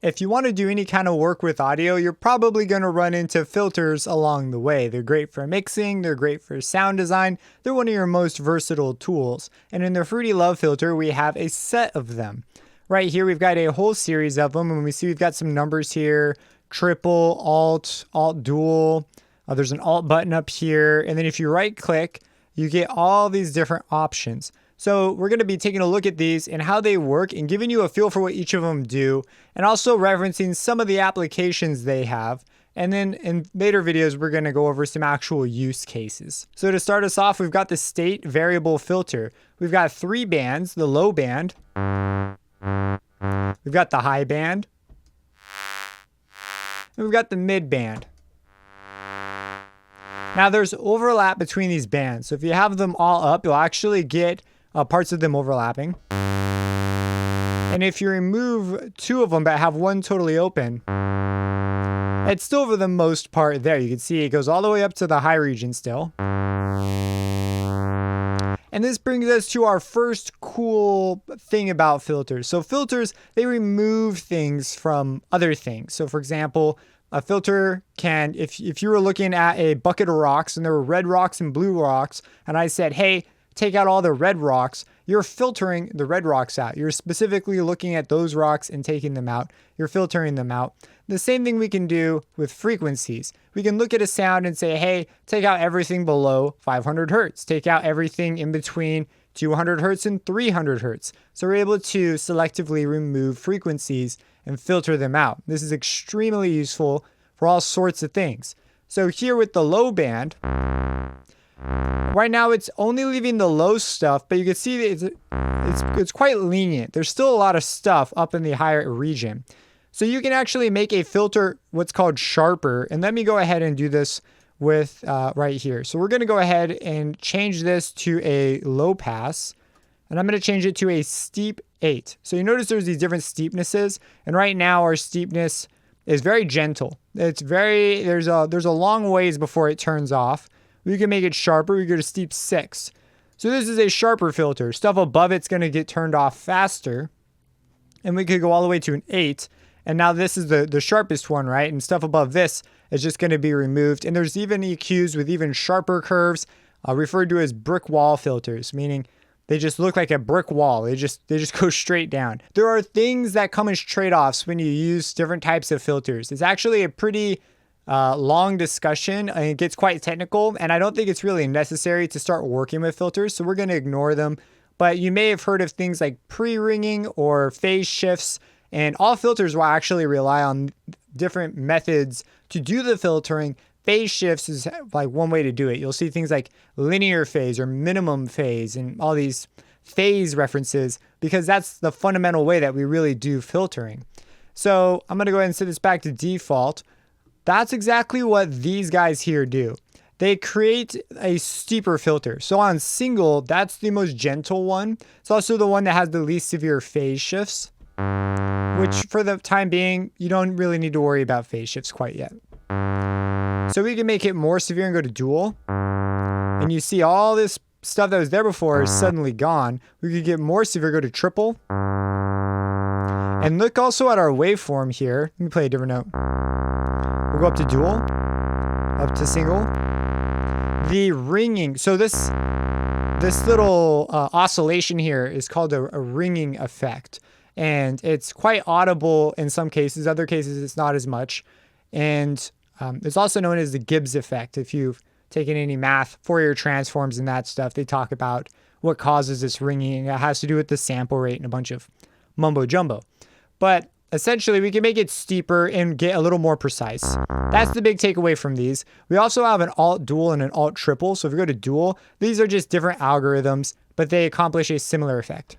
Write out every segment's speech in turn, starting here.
If you want to do any kind of work with audio, you're probably going to run into filters along the way. They're great for mixing, they're great for sound design, they're one of your most versatile tools. And in the Fruity Love filter, we have a set of them. Right here, we've got a whole series of them, and we see we've got some numbers here: triple, alt, alt dual. There's an alt button up here, and then if you right click, you get all these different options. So we're going to be taking a look at these and how they work and giving you a feel for what each of them do, and also referencing some of the applications they have. And then in later videos, we're going to go over some actual use cases. So to start us off, we've got the state variable filter. We've got 3 bands: the low band, we've got the high band, and we've got the mid band. Now there's overlap between these bands. So if you have them all up, you'll actually get parts of them overlapping. And if you remove 2 of them but have one totally open, it's still for the most part there. You can see it goes all the way up to the high region still. And this brings us to our first cool thing about filters. So filters, they remove things from other things. So for example, a filter can, if you were looking at a bucket of rocks and there were red rocks and blue rocks, and I said, hey, take out all the red rocks, you're filtering the red rocks out. You're specifically looking at those rocks and taking them out. You're filtering them out. The same thing we can do with frequencies. We can look at a sound and say, hey, take out everything below 500 hertz. Take out everything in between 200 hertz and 300 hertz. So we're able to selectively remove frequencies and filter them out. This is extremely useful for all sorts of things. So here with the low band, right now it's only leaving the low stuff, but you can see that it's quite lenient. There's still a lot of stuff up in the higher region. So you can actually make a filter what's called sharper. And let me go ahead and do this with right here. So we're going to go ahead and change this to a low pass. And I'm going to change it to a steep 8. So you notice there's these different steepnesses. And right now our steepness is very gentle. There's a long ways before it turns off. We can make it sharper. We go to steep 6. So this is a sharper filter. Stuff above it's going to get turned off faster. And we could go all the way to an 8. And now this is the sharpest one, right? And stuff above this is just going to be removed. And there's even EQs with even sharper curves, referred to as brick wall filters, meaning they just look like a brick wall. They just go straight down. There are things that come as trade-offs when you use different types of filters. It's actually a pretty long discussion, and it gets quite technical, and I don't think it's really necessary to start working with filters, so we're going to ignore them. But you may have heard of things like pre-ringing or phase shifts, and all filters will actually rely on different methods to do the filtering. Phase shifts is like one way to do it. You'll see things like linear phase or minimum phase and all these phase references, because that's the fundamental way that we really do filtering. So I'm going to go ahead and set this back to default. That's exactly what these guys here do. They create a steeper filter. So on single, that's the most gentle one. It's also the one that has the least severe phase shifts, which for the time being, you don't really need to worry about phase shifts quite yet. So we can make it more severe and go to dual. And you see all this stuff that was there before is suddenly gone. We could get more severe, go to triple. And look also at our waveform here. Let me play a different note. We'll go up to dual, up to single. The ringing, so this little oscillation here is called a ringing effect. And it's quite audible in some cases. Other cases, it's not as much. And it's also known as the Gibbs effect. If you've taken any math, Fourier transforms and that stuff, they talk about what causes this ringing. It has to do with the sample rate and a bunch of mumbo jumbo. But essentially, we can make it steeper and get a little more precise. That's the big takeaway from these. We also have an alt dual and an alt triple. So if we go to dual, these are just different algorithms, but they accomplish a similar effect.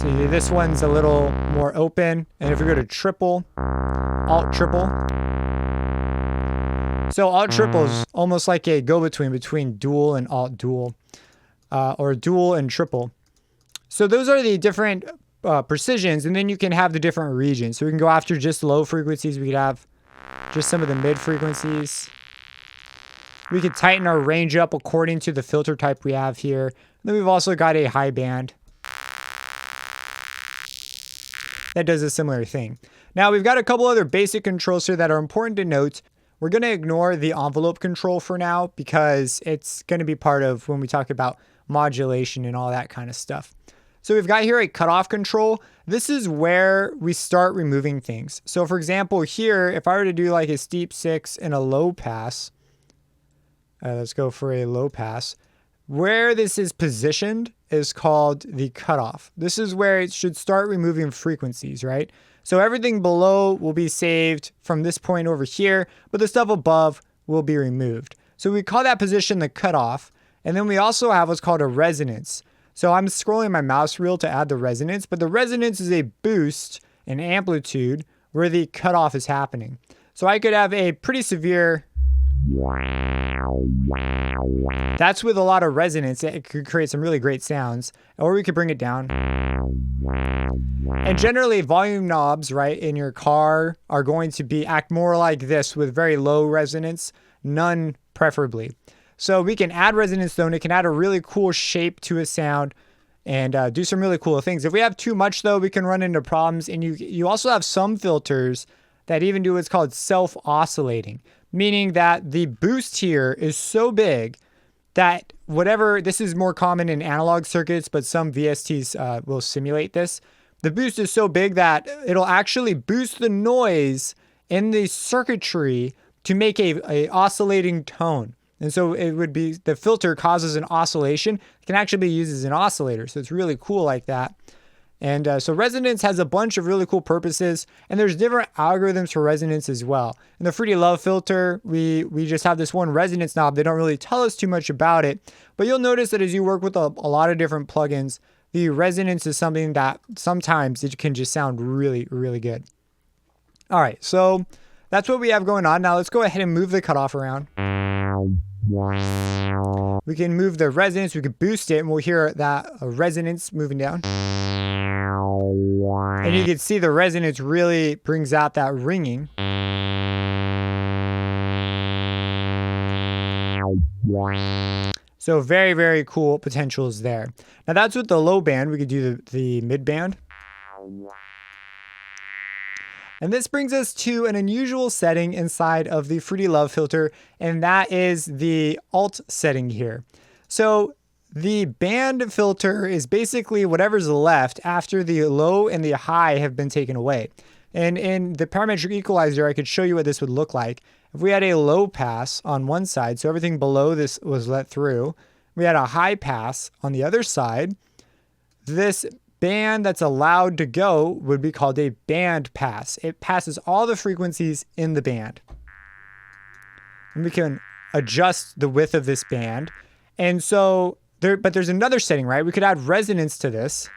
So this one's a little more open. And if we go to triple, alt triple. So alt triple is almost like a go-between between dual and alt dual, or dual and triple. So those are the different precisions, and then you can have the different regions. So we can go after just low frequencies. We could have just some of the mid frequencies. We could tighten our range up according to the filter type we have here. And then we've also got a high band. that does a similar thing. Now we've got a couple other basic controls here that are important to note. We're going to ignore the envelope control for now because it's going to be part of when we talk about modulation and all that kind of stuff. So we've got here a cutoff control. This is where we start removing things. So for example, here, if I were to do like a steep 6 and a low pass, let's go for a low pass. Where this is positioned is called the cutoff. This is where it should start removing frequencies, right? So everything below will be saved from this point over here, but the stuff above will be removed. So we call that position the cutoff. And then we also have what's called a resonance. So I'm scrolling my mouse wheel to add the resonance, but the resonance is a boost in amplitude where the cutoff is happening. So I could have a pretty severe, that's with a lot of resonance. It could create some really great sounds, or we could bring it down. And generally volume knobs, right, in your car are going to act more like this with very low resonance, none preferably. So we can add resonance though, and it can add a really cool shape to a sound and do some really cool things. If we have too much though, we can run into problems. And you also have some filters that even do what's called self-oscillating, meaning that the boost here is so big that this is more common in analog circuits, but some VSTs will simulate this. The boost is so big that it'll actually boost the noise in the circuitry to make a oscillating tone. And so it would be, the filter causes an oscillation. It can actually be used as an oscillator. So it's really cool like that. And so resonance has a bunch of really cool purposes, and there's different algorithms for resonance as well. In the Fruity Love filter, we just have this one resonance knob. They don't really tell us too much about it, but you'll notice that as you work with a lot of different plugins, the resonance is something that sometimes it can just sound really, really good. All right, so that's what we have going on. Now let's go ahead and move the cutoff around. We can move the resonance, we could boost it, and we'll hear that resonance moving down. And you can see the resonance really brings out that ringing. So very, very cool potentials there. Now that's with the low band. We could do the mid band. And this brings us to an unusual setting inside of the Fruity Love filter, and that is the alt setting here. So the band filter is basically whatever's left after the low and the high have been taken away. And in the parametric equalizer, I could show you what this would look like. If we had a low pass on one side, so everything below this was let through, we had a high pass on the other side, this band that's allowed to go would be called a band pass. It passes all the frequencies in the band. And we can adjust the width of this band. And so, but there's another setting, right? We could add resonance to this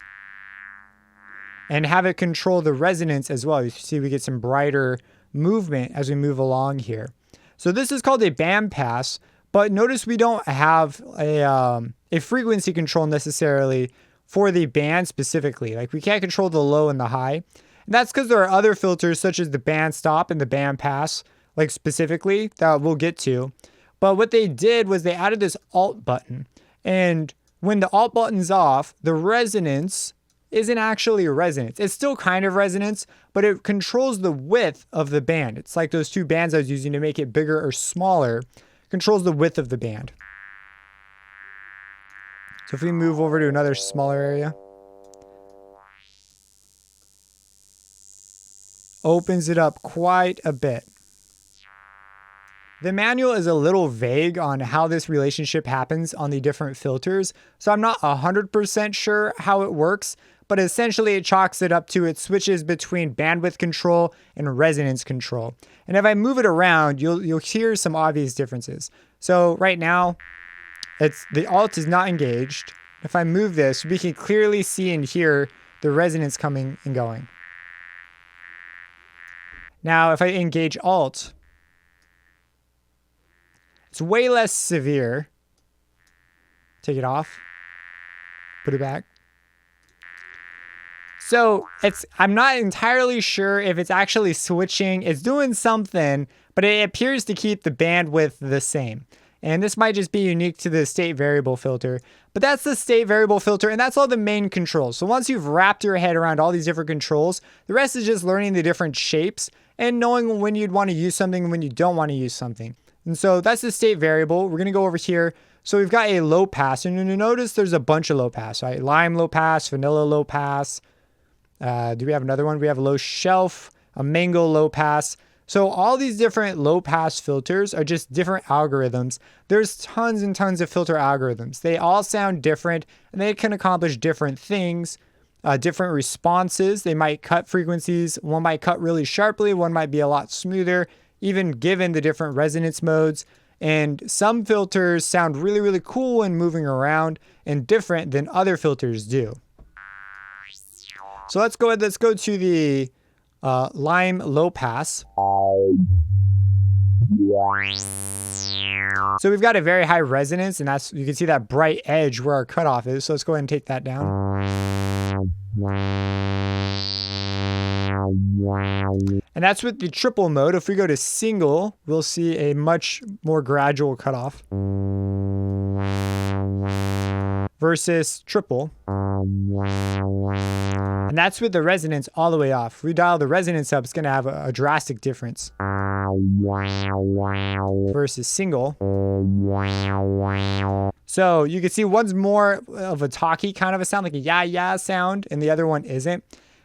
and have it control the resonance as well. You see we get some brighter movement as we move along here. So this is called a band pass, but notice we don't have a frequency control necessarily for the band specifically. Like we can't control the low and the high. And that's because there are other filters such as the band stop and the band pass, like specifically, that we'll get to. But what they did was they added this alt button. And when the alt button's off, the resonance isn't actually a resonance. It's still kind of resonance, but it controls the width of the band. It's like those two bands I was using to make it bigger or smaller, controls the width of the band. So if we move over to another smaller area, opens it up quite a bit. The manual is a little vague on how this relationship happens on the different filters, so I'm not 100% sure how it works, but essentially it chalks it up to it switches between bandwidth control and resonance control. And if I move it around, you'll hear some obvious differences. So right now, the alt is not engaged. If I move this, we can clearly see and hear the resonance coming and going. Now, if I engage alt, it's way less severe. Take it off. Put it back. So I'm not entirely sure if it's actually switching. It's doing something, but it appears to keep the bandwidth the same. And this might just be unique to the state variable filter. But that's the state variable filter, and that's all the main controls. So once you've wrapped your head around all these different controls, the rest is just learning the different shapes and knowing when you'd want to use something and when you don't want to use something. And so that's the state variable. We're going to go over here. So we've got a low pass, and you notice there's a bunch of low pass, right? Lime low pass, vanilla low pass. Do we have another one? We have a low shelf, a mango low pass. So all these different low pass filters are just different algorithms. There's tons and tons of filter algorithms. They all sound different and they can accomplish different things, different responses. They might cut frequencies. One might cut really sharply. One might be a lot smoother, even given the different resonance modes. And some filters sound really, really cool and moving around and different than other filters do. So let's go to the lime low pass. So we've got a very high resonance, and you can see that bright edge where our cutoff is. So let's go ahead and take that down. And that's with the triple mode. If we go to single, we'll see a much more gradual cutoff versus triple. And that's with the resonance all the way off. If we dial the resonance up, it's going to have a drastic difference versus single. So you can see one's more of a talky kind of a sound, like a yeah sound, and the other one isn't.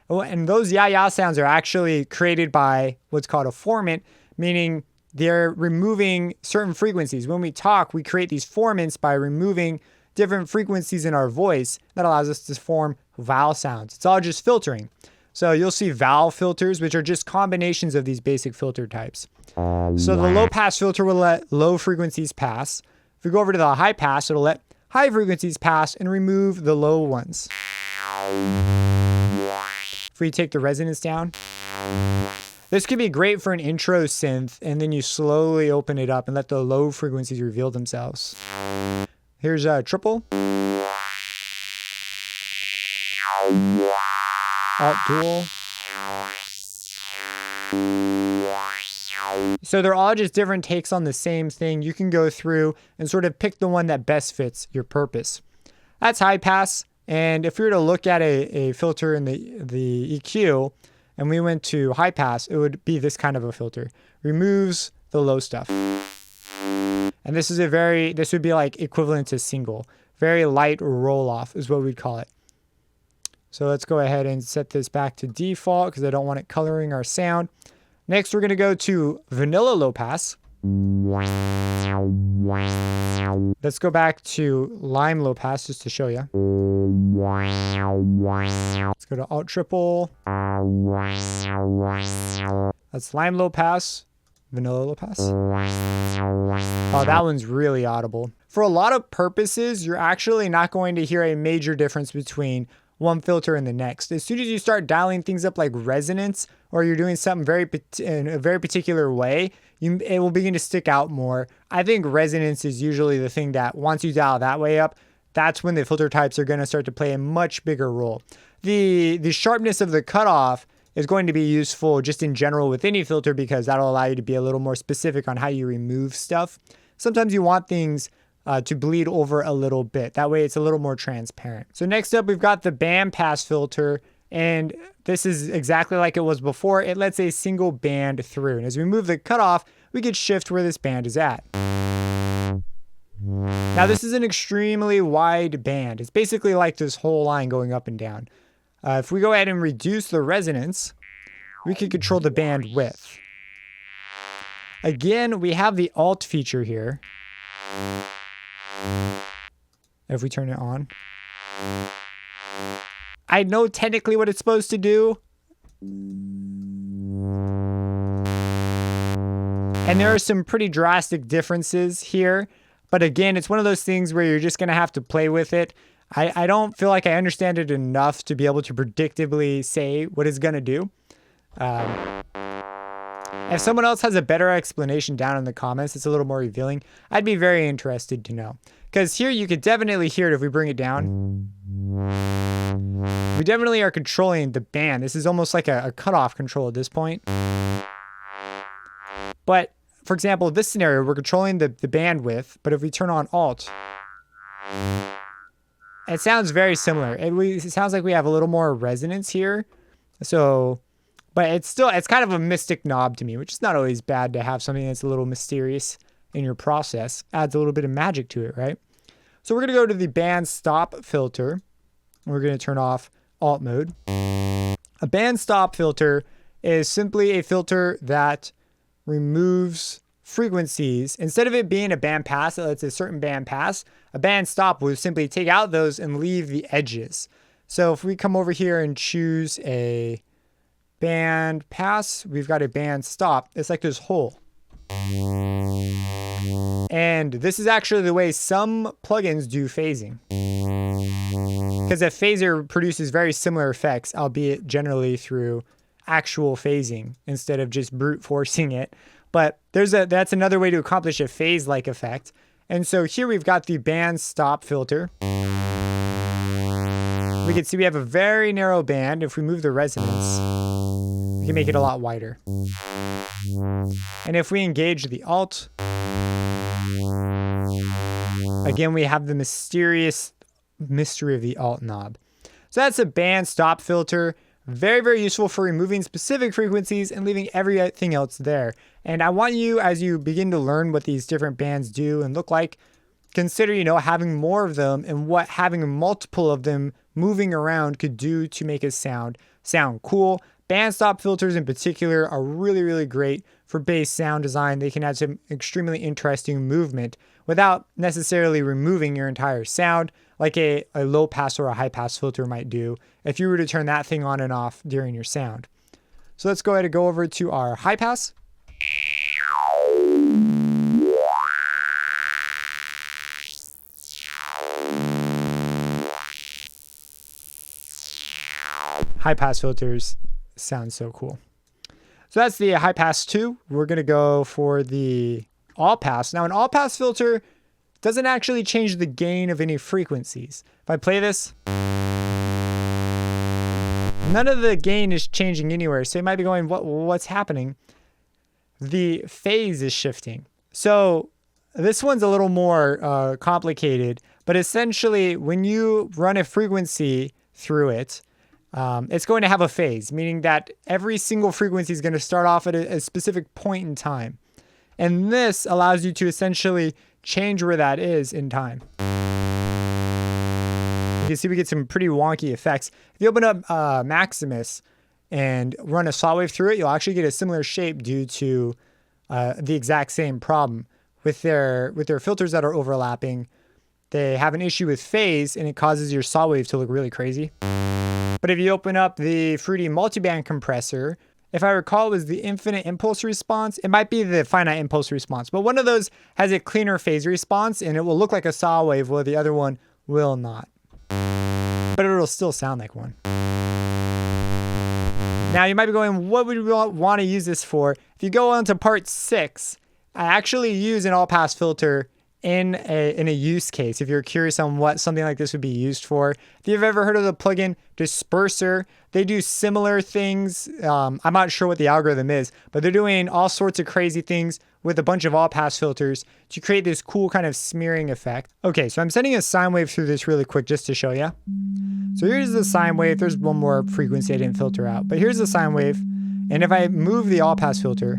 And those yeah sounds are actually created by what's called a formant, meaning they're removing certain frequencies. When we talk, we create these formants by removing different frequencies in our voice. That allows us to form vowel sounds. It's all just filtering. So you'll see vowel filters, which are just combinations of these basic filter types. So the low pass filter will let low frequencies pass. If we go over to the high pass, it'll let high frequencies pass and remove the low ones. If we take the resonance down, this could be great for an intro synth, and then you slowly open it up and let the low frequencies reveal themselves. Here's a triple. Alt dual. So they're all just different takes on the same thing. You can go through and sort of pick the one that best fits your purpose. That's high pass. And if we were to look at a filter in the EQ and we went to high pass, it would be this kind of a filter. Removes the low stuff. And this would be like equivalent to single. Very light roll off is what we'd call it. So let's go ahead and set this back to default because I don't want it coloring our sound. Next, we're going to go to vanilla low pass. Let's go back to lime low pass just to show you. Let's go to alt triple. That's lime low pass, vanilla low pass. Oh, that one's really audible. For a lot of purposes, you're actually not going to hear a major difference between one filter and the next. As soon as you start dialing things up like resonance, or you're doing something in a very particular way, it will begin to stick out more. I think resonance is usually the thing that once you dial that way up, that's when the filter types are going to start to play a much bigger role. The sharpness of the cutoff is going to be useful just in general with any filter because that'll allow you to be a little more specific on how you remove stuff. Sometimes you want things to bleed over a little bit. That way it's a little more transparent. So next up, we've got the band pass filter. And this is exactly like it was before. It lets a single band through. And as we move the cutoff, we could shift where this band is at. Now this is an extremely wide band. It's basically like this whole line going up and down. If we go ahead and reduce the resonance, we can control the band width. Again, we have the alt feature here. If we turn it on, I know technically what it's supposed to do. And there are some pretty drastic differences here. But again, it's one of those things where you're just going to have to play with it. I don't feel like I understand it enough to be able to predictably say what it's going to do. If someone else has a better explanation down in the comments, it's a little more revealing, I'd be very interested to know. Because here you could definitely hear it if we bring it down. We definitely are controlling the band. This is almost like a cutoff control at this point. But for example, this scenario, we're controlling the bandwidth, but if we turn on Alt, it sounds very similar. It sounds like we have a little more resonance here. So, but it's kind of a mystic knob to me, which is not always bad to have something that's a little mysterious in your process. Adds a little bit of magic to it, right? So we're going to go to the band stop filter. We're going to turn off Alt mode. A band stop filter is simply a filter that removes frequencies. Instead of it being a band pass that lets a certain band pass, a band stop will simply take out those and leave the edges. So if we come over here and choose a band pass, we've got a band stop. It's like this hole. And this is actually the way some plugins do phasing. Because a phaser produces very similar effects, albeit generally through actual phasing instead of just brute forcing it. But that's another way to accomplish a phase-like effect. And so here we've got the band stop filter. We can see we have a very narrow band. If we move the resonance, we can make it a lot wider. And if we engage the Alt, again, we have the mysterious mystery of the Alt knob. So that's a band stop filter. Very, very useful for removing specific frequencies and leaving everything else there. And I want you, as you begin to learn what these different bands do and look like, consider, having more of them and what having multiple of them moving around could do to make a sound cool. Band stop filters in particular are really, really great for bass sound design. They can add some extremely interesting movement without necessarily removing your entire sound, like a low pass or a high pass filter might do if you were to turn that thing on and off during your sound. So let's go ahead and go over to our high pass. High pass filters sound so cool. So that's the high pass 2. We're going to go for the all pass. Now an all pass filter doesn't actually change the gain of any frequencies. If I play this, none of the gain is changing anywhere. So you might be going, what's happening? The phase is shifting. So this one's a little more complicated, but essentially when you run a frequency through it, it's going to have a phase, meaning that every single frequency is going to start off at a specific point in time. And this allows you to essentially change where that is in time. You can see we get some pretty wonky effects. If you open up Maximus and run a saw wave through it, you'll actually get a similar shape due to the exact same problem. With their filters that are overlapping, they have an issue with phase and it causes your saw wave to look really crazy. But if you open up the Fruity multiband compressor, if I recall, it was the infinite impulse response. It might be the finite impulse response, but one of those has a cleaner phase response and it will look like a saw wave while the other one will not. But it'll still sound like one. Now you might be going, what would we want to use this for? If you go on to part 6, I actually use an all pass filter in a use case, if you're curious on what something like this would be used for. If you've ever heard of the plugin Disperser, they do similar things. I'm not sure what the algorithm is, but they're doing all sorts of crazy things with a bunch of all pass filters to create this cool kind of smearing effect. Okay, so I'm sending a sine wave through this really quick just to show you. So here's the sine wave. There's one more frequency I didn't filter out, but here's the sine wave. And if I move the all pass filter,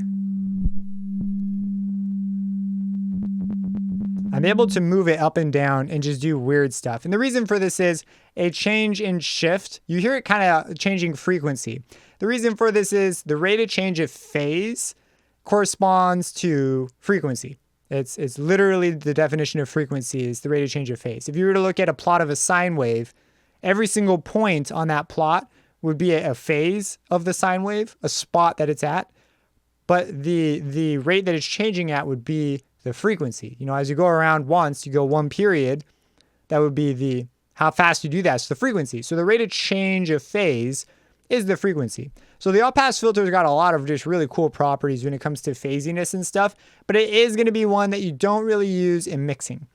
I'm able to move it up and down and just do weird stuff. And the reason for this is a change in shift. You hear it kind of changing frequency. The reason for this is the rate of change of phase corresponds to frequency. It's literally the definition of frequency is the rate of change of phase. If you were to look at a plot of a sine wave, every single point on that plot would be a phase of the sine wave, a spot that it's at. But the rate that it's changing at would be the frequency. As you go around once, you go one period, that would be how fast you do that. It's the frequency. So the rate of change of phase is the frequency. So the all pass filter's got a lot of just really cool properties when it comes to phasiness and stuff, but it is going to be one that you don't really use in mixing.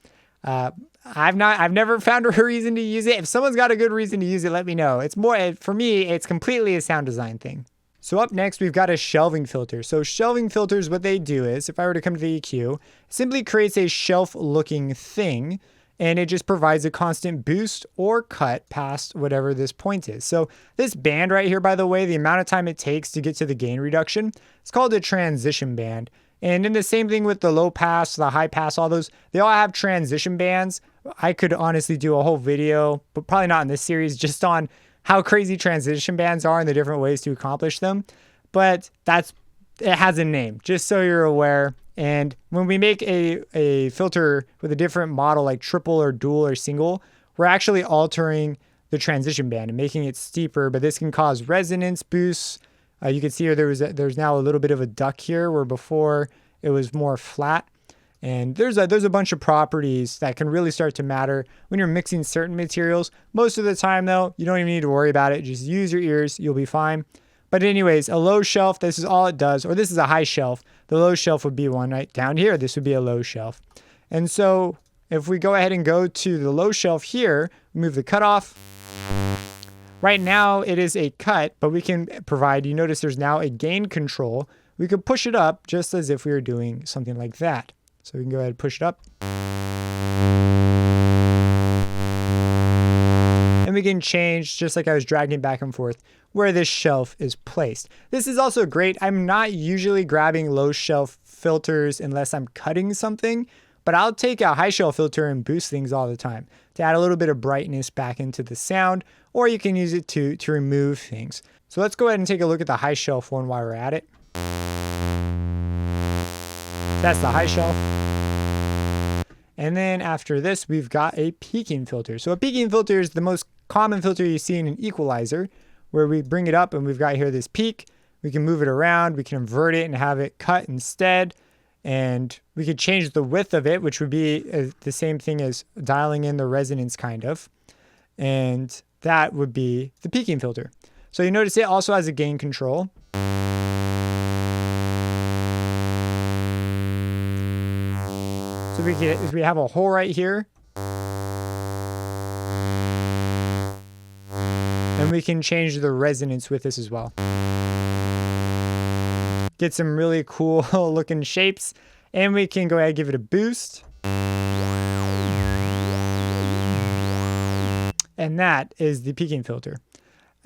I've never found a reason to use it. If someone's got a good reason to use it, let me know. It's more, for me, it's completely a sound design thing. So up next, we've got a shelving filter. So shelving filters, what they do is, if I were to come to the EQ, it simply creates a shelf-looking thing, and it just provides a constant boost or cut past whatever this point is. So this band right here, by the way, the amount of time it takes to get to the gain reduction, it's called a transition band. And then the same thing with the low pass, the high pass, all those, they all have transition bands. I could honestly do a whole video, but probably not in this series, just on how crazy transition bands are and the different ways to accomplish them. But it has a name, just so you're aware. And when we make a filter with a different model, like triple or dual or single, we're actually altering the transition band and making it steeper, but this can cause resonance boosts. You can see here there's now a little bit of a duck here, where before it was more flat. And there's a bunch of properties that can really start to matter when you're mixing certain materials. Most of the time, though, you don't even need to worry about it. Just use your ears. You'll be fine. But anyways, a low shelf, this is all it does. Or this is a high shelf. The low shelf would be one right down here. This would be a low shelf. And so if we go ahead and go to the low shelf here, move the cutoff. Right now, it is a cut, but we can provide, you notice there's now a gain control. We could push it up just as if we were doing something like that. So we can go ahead and push it up. And we can change, just like I was dragging back and forth, where this shelf is placed. This is also great. I'm not usually grabbing low shelf filters unless I'm cutting something, but I'll take a high shelf filter and boost things all the time to add a little bit of brightness back into the sound, or you can use it to remove things. So let's go ahead and take a look at the high shelf one while we're at it. That's the high shelf. And then after this, we've got a peaking filter. So a peaking filter is the most common filter you see in an equalizer, where we bring it up and we've got here this peak. We can move it around, we can invert it and have it cut instead. And we could change the width of it, which would be the same thing as dialing in the resonance kind of. And that would be the peaking filter. So you notice it also has a gain control. So we have a hole right here. And we can change the resonance with this as well. Get some really cool looking shapes. And we can go ahead and give it a boost. And that is the peaking filter.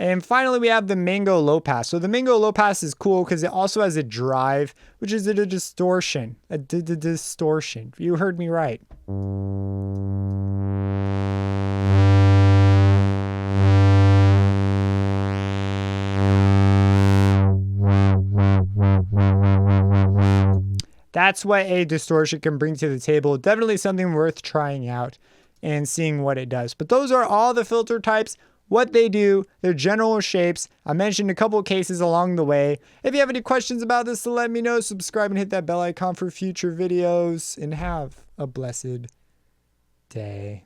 And finally, we have the mango low pass. So the mango low pass is cool because it also has a drive, which is a distortion. A distortion. You heard me right. That's what a distortion can bring to the table. Definitely something worth trying out and seeing what it does. But those are all the filter types, what they do, their general shapes. I mentioned a couple cases along the way. If you have any questions about this, let me know. Subscribe and hit that bell icon for future videos. And have a blessed day.